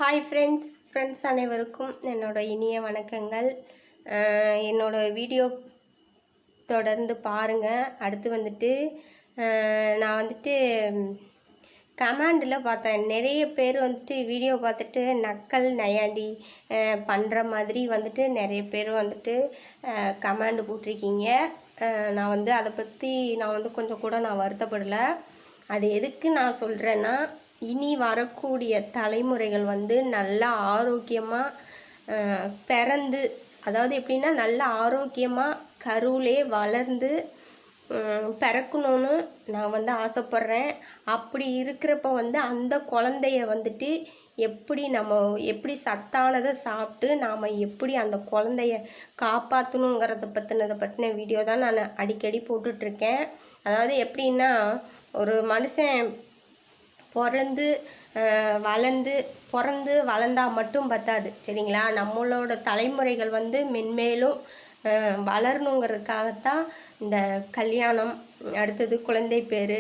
Hi friends அனைவருக்கும் என்னோட இனிய வணக்கங்கள். என்னோட வீடியோ தொடர்ந்து பாருங்கள். அடுத்து வந்துட்டு நான் வந்துட்டு கமெண்டில் பார்த்தேன், நிறைய பேர் வந்துட்டு வீடியோ பார்த்துட்டு நக்கல் நையாண்டி பண்ணுற மாதிரி வந்துட்டு நிறைய பேர் வந்துட்டு கமெண்ட் போட்டிருக்கீங்க. நான் வந்து அதை பற்றி கொஞ்சம் கூட நான் வருத்தப்படலை. அது எதுக்கு நான் சொல்கிறேன்னா, இனி வரக்கூடிய தலைமுறைகள் வந்து நல்லா ஆரோக்கியமாக பிறந்து, அதாவது எப்படின்னா நல்லா ஆரோக்கியமாக கருவிலே வளர்ந்து பிறக்கணும்னு நான் வந்து ஆசைப்பட்றேன். அப்படி இருக்கிறப்ப வந்து அந்த குழந்தைய வந்துட்டு எப்படி சத்தானதை சாப்பிட்டு நாம் எப்படி அந்த குழந்தைய காப்பாற்றணுங்கிறத பற்றின வீடியோ தான் நான் அடிக்கடி போட்டுட்ருக்கேன். அதாவது எப்படின்னா, ஒரு மனுஷன் பிறந்து வளர்ந்தால் மட்டும் பத்தாது, சரிங்களா? நம்மளோட தலைமுறைகள் வந்து மென்மேலும் வளரணுங்கிறதுக்காகத்தான் இந்த கல்யாணம், அடுத்தது குழந்தை பேர்,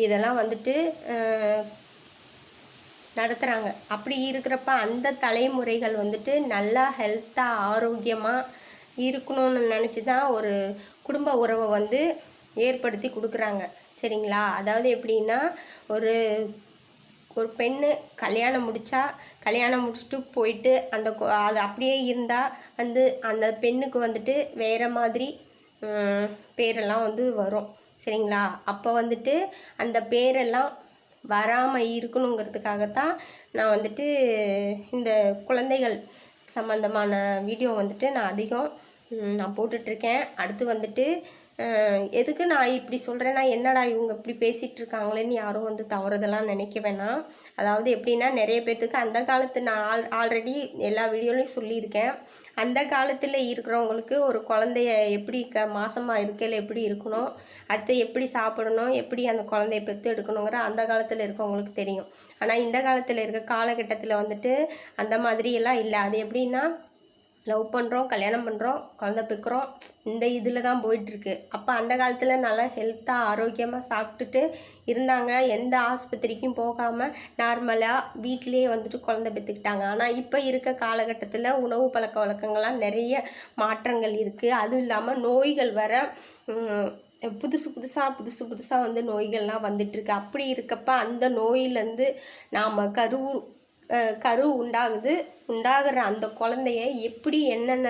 இதெல்லாம் வந்துட்டு நடத்துகிறாங்க. அப்படி இருக்கிறப்ப அந்த தலைமுறைகள் வந்துட்டு நல்லா ஹெல்த்தாக ஆரோக்கியமாக இருக்கணும்னு நினச்சி தான் ஒரு குடும்ப உறவை வந்து ஏற்படுத்தி கொடுக்குறாங்க, சரிங்களா? அதாவது எப்படின்னா, ஒரு பெண்ணு கல்யாணம் முடிச்சுட்டு போயிட்டு அது அப்படியே இருந்தால் வந்து அந்த பெண்ணுக்கு வந்துட்டு வேறு மாதிரி பேரெல்லாம் வந்து வரும், சரிங்களா? அப்போ வந்துட்டு அந்த பேரெல்லாம் வராமல் இருக்கணுங்கிறதுக்காகத்தான் நான் வந்துட்டு இந்த குழந்தைகள் சம்மந்தமான வீடியோ வந்துட்டு நான் போட்டுட்ருக்கேன். அடுத்து வந்துட்டு எதுக்கு நான் இப்படி சொல்கிறேன்னா, என்னடா இவங்க இப்படி பேசிகிட்டு இருக்காங்களேன்னு யாரும் வந்து தவறுதெல்லாம் நினைக்க வேணாம். அதாவது எப்படின்னா, நிறைய பேர்த்துக்கு அந்த காலத்து நான் ஆல்ரெடி எல்லா வீடியோலையும் சொல்லியிருக்கேன். அந்த காலத்தில் இருக்கிறவங்களுக்கு ஒரு குழந்தைய எப்படி மாசமாக இருக்கையில் எப்படி இருக்கணும், அடுத்து எப்படி சாப்பிடணும், எப்படி அந்த குழந்தைய பெற்று எடுக்கணுங்கிற அந்த காலத்தில் இருக்கவங்களுக்கு தெரியும். ஆனால் இந்த காலத்தில் இருக்க காலகட்டத்தில் வந்துட்டு அந்த மாதிரியெல்லாம் இல்லை. அது எப்படின்னா, லவ் பண்ணுறோம், கல்யாணம் பண்ணுறோம், குழந்தை பெக்கிறோம், இந்த இதில் தான் போயிட்டுருக்கு. அப்போ அந்த காலத்தில் நல்லா ஹெல்த்தாக ஆரோக்கியமாக சாப்பிட்டுட்டு இருந்தாங்க. எந்த ஆஸ்பத்திரிக்கும் போகாமல் நார்மலாக வீட்டிலே வந்துட்டு குழந்தை பெற்றுக்கிட்டாங்க. ஆனால் இப்போ இருக்க காலகட்டத்தில் உணவு பழக்க வழக்கங்கள்லாம் நிறைய மாற்றங்கள் இருக்குது. அதுவும் இல்லாமல் நோய்கள் வர புதுசாக வந்து நோய்கள்லாம் வந்துட்டுருக்கு. அப்படி இருக்கப்போ அந்த நோயிலேருந்து நாம் கரு உண்டாகிற அந்த குழந்தைய எப்படி என்னென்ன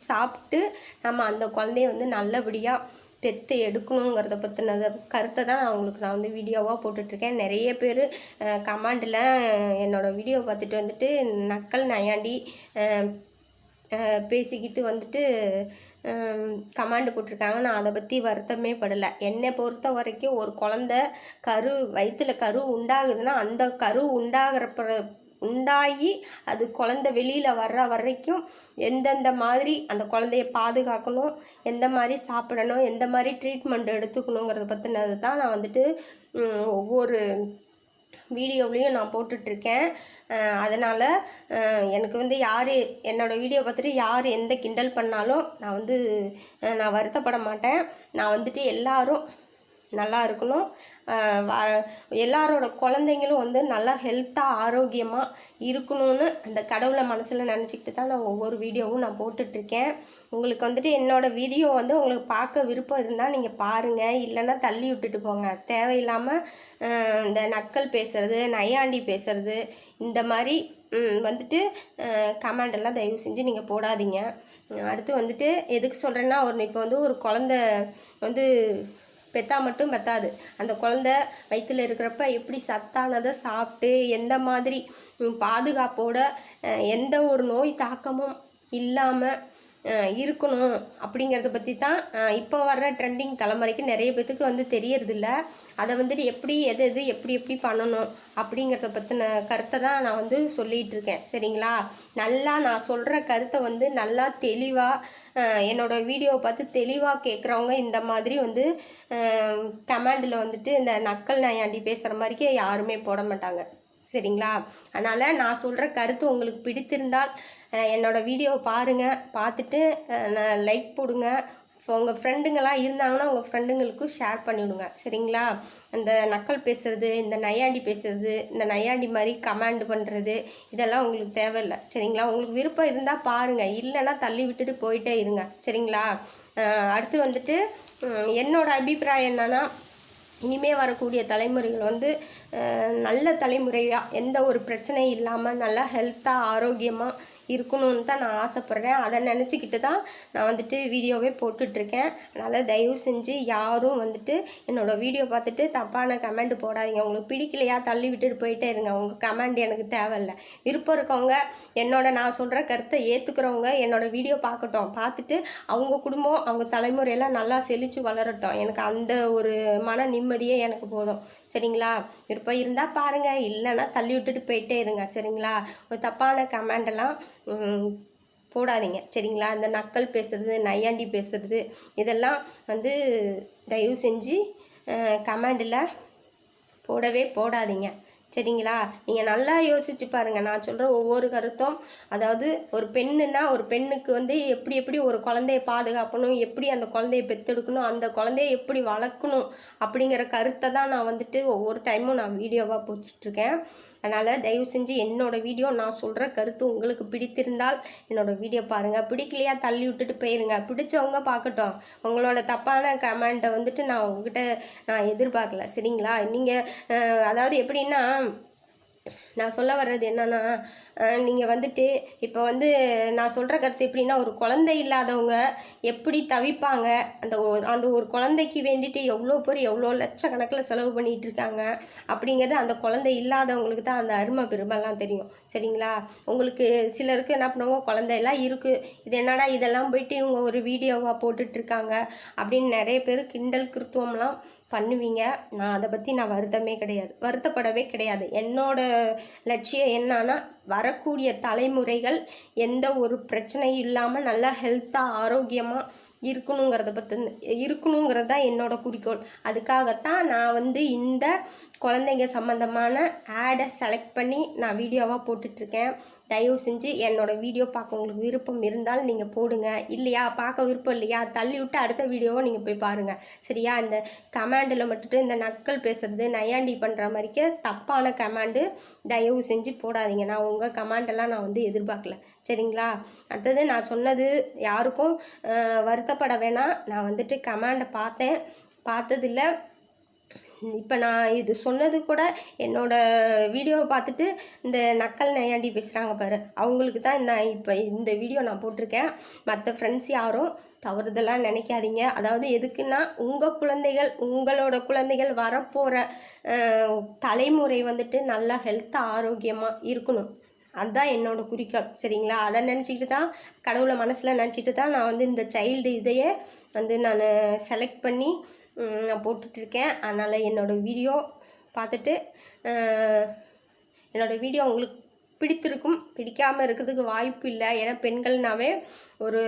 சாப்பிட்டு நம்ம அந்த குழந்தைய வந்து நல்லபடியாக பெற்று எடுக்கணுங்கிறத பற்றினத கருத்தை தான் நான் வந்து வீடியோவாக போட்டுட்ருக்கேன். நிறைய பேர் கமெண்டில் என்னோடய வீடியோ பார்த்துட்டு வந்துட்டு நக்கல் நையாண்டி பேசிக்கிட்டு வந்துட்டு கமாண்டு போட்டிருக்காங்க. நான் அதை பற்றி வருத்தமே படலை. என்னை பொறுத்த வரைக்கும் ஒரு குழந்த வயிற்றில் கரு உண்டாகுதுன்னா அந்த கரு உண்டாகி அது குழந்தை வெளியில் வரைக்கும் எந்தெந்த மாதிரி அந்த குழந்தைய பாதுகாக்கணும், எந்த மாதிரி சாப்பிடணும், எந்த மாதிரி ட்ரீட்மெண்ட் எடுத்துக்கணுங்கிறத பற்றினது தான் நான் வந்துட்டு ஒவ்வொரு வீடியோவிலையும் நான் போட்டுட்ருக்கேன். அதனால் எனக்கு வந்து என்னோடய வீடியோ பார்த்துட்டு யார் எந்த கிண்டல் பண்ணாலும் நான் வருத்தப்பட மாட்டேன். நான் வந்துட்டு எல்லோரும் நல்லா இருக்கணும், எல்லாரோட குழந்தைங்களும் வந்து நல்லா ஹெல்த்தாக ஆரோக்கியமாக இருக்கணும்னு அந்த கடவுளை மனசில் நினச்சிக்கிட்டு தான் நான் ஒவ்வொரு வீடியோவும் நான் போட்டுட்ருக்கேன். உங்களுக்கு வந்துட்டு என்னோடய வீடியோ வந்து உங்களுக்கு பார்க்க விருப்பம் இருந்தால் நீங்கள் பாருங்கள், இல்லைன்னா தள்ளி விட்டுட்டு போங்க. தேவையில்லாமல் இந்த நக்கல் பேசுகிறது, நையாண்டி பேசுகிறது, இந்த மாதிரி வந்துட்டு கமெண்டெல்லாம் தயவு செஞ்சு நீங்கள் போடாதீங்க. அடுத்து வந்துட்டு எதுக்கு சொல்கிறேன்னா, இப்போ வந்து ஒரு குழந்த வந்து பெற்றா மட்டும் பத்தாது, அந்த குழந்த வயிற்றில் இருக்கிறப்ப எப்படி சத்தானதை சாப்பிட்டு எந்த மாதிரி பாதுகாப்போட எந்த ஒரு நோய் தாக்கமும் இல்லாமல் இருக்கணும் அப்படிங்கிறத பற்றி தான் இப்போ வர்ற ட்ரெண்டிங் தலைமுறைக்கு நிறைய பேத்துக்கு வந்து தெரியறதில்ல. அதை வந்துட்டு எப்படி பண்ணணும் அப்படிங்கிறத பற்றின கருத்தை தான் நான் வந்து சொல்லிகிட்டு இருக்கேன், சரிங்களா? நல்லா நான் சொல்கிற கருத்தை வந்து நல்லா தெளிவாக என்னோடய வீடியோவை பார்த்து தெளிவாக கேட்குறவங்க இந்த மாதிரி வந்து கமெண்டில் வந்துட்டு இந்த நக்கல் நையாண்டி பேசுகிற மாதிரிக்கே யாருமே போட மாட்டாங்க, சரிங்களா? அதனால் நான் சொல்கிற கருத்து உங்களுக்கு பிடித்திருந்தால் என்னோடய வீடியோவை பாருங்கள், பார்த்துட்டு லைக் போடுங்க, உங்கள் ஃப்ரெண்டுங்களாம் இருந்தாங்கன்னா உங்கள் ஃப்ரெண்டுங்களுக்கும் ஷேர் பண்ணிவிடுங்க சரிங்களா. அந்த நக்கல் பேசுகிறது, இந்த நையாண்டி பேசுகிறது, இந்த நையாண்டி மாதிரி கமெண்ட் பண்ணுறது இதெல்லாம் உங்களுக்கு தேவையில்லை சரிங்களா. உங்களுக்கு விருப்பம் இருந்தால் பாருங்கள், இல்லைன்னா தள்ளி விட்டுட்டு போயிட்டே இருங்க சரிங்களா. அடுத்து வந்துட்டு என்னோடய அபிப்பிராயம் என்னென்னா, இனிமேல் வரக்கூடிய தலைமுறைகள் வந்து நல்ல தலைமுறையாக எந்த ஒரு பிரச்சனையும் இல்லாமல் நல்லா ஹெல்த்தாக ஆரோக்கியமாக இருக்கணும்னு தான் நான் ஆசைப்பட்றேன். அதை நினச்சிக்கிட்டு தான் நான் வந்துட்டு வீடியோவே போட்டுட்ருக்கேன். அதனால் தயவு செஞ்சு யாரும் வந்துட்டு என்னோடய வீடியோ பார்த்துட்டு தப்பான கமெண்ட் போடாதீங்க. உங்களுக்கு பிடிக்கலையா தள்ளி விட்டுட்டு போயிட்டே இருங்க. உங்கள் கமெண்ட் எனக்கு தேவையில்லை. விருப்பம் இருக்கவங்க நான் சொல்கிற கருத்தை ஏற்றுக்கிறவங்க என்னோடய வீடியோ பார்க்கட்டும், பார்த்துட்டு அவங்க குடும்பம் அவங்க தலைமுறையெல்லாம் நல்லா செழித்து வளரட்டும். எனக்கு அந்த ஒரு மன நிம்மதியே எனக்கு போதும் சரிங்களா. விருப்பம் இருந்தால் பாருங்கள், இல்லைன்னா தள்ளி விட்டுட்டு போயிட்டே இருங்க சரிங்களா. ஒரு தப்பான கமெண்டெல்லாம் போடாதீங்க சரிங்களா. இந்த நக்கல் பேசுகிறது, நையாண்டி பேசுகிறது இதெல்லாம் வந்து தயவு செஞ்சு கமெண்டில் போடவே போடாதீங்க சரிங்களா. நீங்கள் நல்லா யோசிச்சு பாருங்கள். நான் சொல்கிற ஒவ்வொரு கருத்தும், அதாவது ஒரு பெண்ணுன்னா ஒரு பெண்ணுக்கு வந்து எப்படி எப்படி ஒரு குழந்தைய பாதுகாக்கணும், எப்படி அந்த குழந்தைய பெற்றெடுக்கணும், அந்த குழந்தைய எப்படி வளர்க்கணும் அப்படிங்கிற கருத்தை தான் நான் வந்துட்டு ஒவ்வொரு டைமும் நான் வீடியோவாக போட்டுட்ருக்கேன். அதனால் தயவு செஞ்சு என்னோடய வீடியோ நான் சொல்கிற கருத்து உங்களுக்கு பிடித்திருந்தால் என்னோடய வீடியோ பாருங்கள், பிடிக்கலையா தள்ளி விட்டுட்டு போயிருங்க. பிடிச்சவங்க பார்க்கட்டும். உங்களோட தப்பான கமெண்ட்டை வந்துட்டு நான் உங்ககிட்ட நான் எதிர்பார்க்கல சரிங்களா. நீங்கள் அதாவது எப்படின்னா, நான் சொல்ல வர்றது என்னென்னா, நீங்கள் வந்துட்டு இப்போ வந்து நான் சொல்கிற கருத்து எப்படின்னா, ஒரு குழந்தை இல்லாதவங்க எப்படி தவிப்பாங்க, அந்த ஒரு குழந்தைக்கு வேண்டிட்டு எவ்வளோ பேர் எவ்வளோ லட்சக்கணக்கில் செலவு பண்ணிகிட்டு இருக்காங்க அப்படிங்கிறது அந்த குழந்தை இல்லாதவங்களுக்கு தான் அந்த அருமை பெருமைலாம் தெரியும் சரிங்களா. உங்களுக்கு சிலருக்கு என்ன பண்ணுவாங்க, குழந்தையெல்லாம் இருக்குது, இது என்னடா இதெல்லாம் போயிட்டு இவங்க ஒரு வீடியோவாக போட்டுட்ருக்காங்க அப்படின்னு நிறைய பேர் கிண்டல் கிருத்துவம்லாம் பண்ணுவீங்க. நான் அதை பற்றி நான் வருத்தப்படவே கிடையாது. என்னோட லட்சியம் என்னன்னா, வரக்கூடிய தலைமுறைகள் எந்த ஒரு பிரச்சனையும் இல்லாமல் நல்லா ஹெல்த்தாக ஆரோக்கியமாக இருக்கணுங்கிறது தான் என்னோட குறிக்கோள். அதுக்காகத்தான் நான் வந்து இந்த குழந்தைங்க சம்மந்தமான ஆடை செலக்ட் பண்ணி நான் வீடியோவாக போட்டுட்ருக்கேன். தயவு செஞ்சு என்னோடய வீடியோ பார்க்க உங்களுக்கு விருப்பம் இருந்தால் நீங்கள் போடுங்க, இல்லையா பார்க்க விருப்பம் இல்லையா தள்ளி விட்டு அடுத்த வீடியோவை நீங்கள் போய் பாருங்கள் சரியா. இந்த கமெண்டில் மட்டும் இந்த நக்கல் பேசுகிறது, நையாண்டி பண்ணுற மாதிரிக்க தப்பான கமெண்டு தயவு செஞ்சு போடாதீங்க. நான் உங்கள் கமெண்டெல்லாம் நான் வந்து எதிர்பார்க்கல சரிங்களா. அடுத்தது நான் சொன்னது யாருக்கும் வருத்தப்பட வேணாம். நான் வந்துட்டு கமெண்டை பார்த்ததில்லை. இப்போ நான் இது சொன்னது கூட என்னோடய வீடியோவை பார்த்துட்டு இந்த நக்கல் நையாண்டி பேசுகிறாங்க பாரு, அவங்களுக்கு தான் நான் இப்போ இந்த வீடியோ நான் போட்டிருக்கேன். மற்ற ஃப்ரெண்ட்ஸ் யாரும் தவறுதெல்லாம் நினைக்காதீங்க. அதாவது எதுக்குன்னா, உங்களோட குழந்தைகள் வரப்போகிற தலைமுறை வந்துட்டு நல்லா ஹெல்த்தாக ஆரோக்கியமாக இருக்கணும். அதுதான் என்னோடய குறிக்கோள் சரிங்களா. அதை நினச்சிக்கிட்டு தான், கடவுளை மனசில் நினச்சிட்டு தான் நான் வந்து இந்த சைல்டு இதையே வந்து நான் செலக்ட் பண்ணி நான் போட்டுட்ருக்கேன். அதனால் என்னோடய வீடியோ பார்த்துட்டு என்னோடய வீடியோ உங்களுக்கு பிடித்திருக்கும், பிடிக்காமல் இருக்கிறதுக்கு வாய்ப்பு இல்லை. ஏன்னா பெண்கள்னாவே ஒரு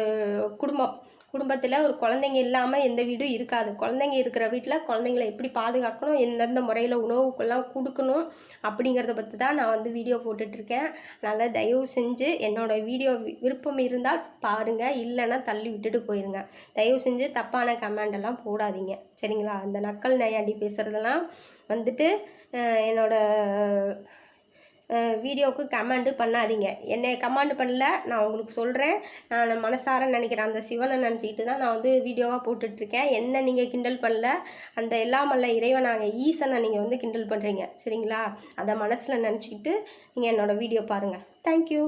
குடும்பத்தில் ஒரு குழந்தைங்க இல்லாமல் எந்த வீடும் இருக்காது. குழந்தைங்க இருக்கிற வீட்டில் குழந்தைங்களை எப்படி பாதுகாக்கணும், எந்தெந்த முறையில் உணவுக்கெல்லாம் கொடுக்கணும் அப்படிங்கிறத பற்றி தான் நான் வந்து வீடியோ போட்டுட்ருக்கேன். அதனால் தயவு செஞ்சு என்னோடய வீடியோ விருப்பம் இருந்தால் பாருங்கள், இல்லைன்னா தள்ளி விட்டுட்டு போயிருங்க. தயவு செஞ்சு தப்பான கமெண்டெல்லாம் போடாதீங்க சரிங்களா. அந்த நக்கல் நையாண்டி பேசுகிறதெல்லாம் வந்துட்டு என்னோடய வீடியோவுக்கு கமெண்ட் பண்ணாதீங்க. என்னை கமெண்ட் பண்ணல, நான் உங்களுக்கு சொல்கிறேன். நான் மனசார நினைக்கிறேன், அந்த சிவனை நினச்சிக்கிட்டு தான் நான் வந்து வீடியோவாக போட்டுட்ருக்கேன். என்ன நீங்கள் கிண்டல் பண்ணல, அந்த எல்லாம் வல்ல இறைவனாக ஈசனை நீங்கள் வந்து கிண்டல் பண்ணுறீங்க சரிங்களா. அதை மனசில் நினச்சிக்கிட்டு நீங்கள் என்னோடய வீடியோ பாருங்கள். தேங்க்யூ.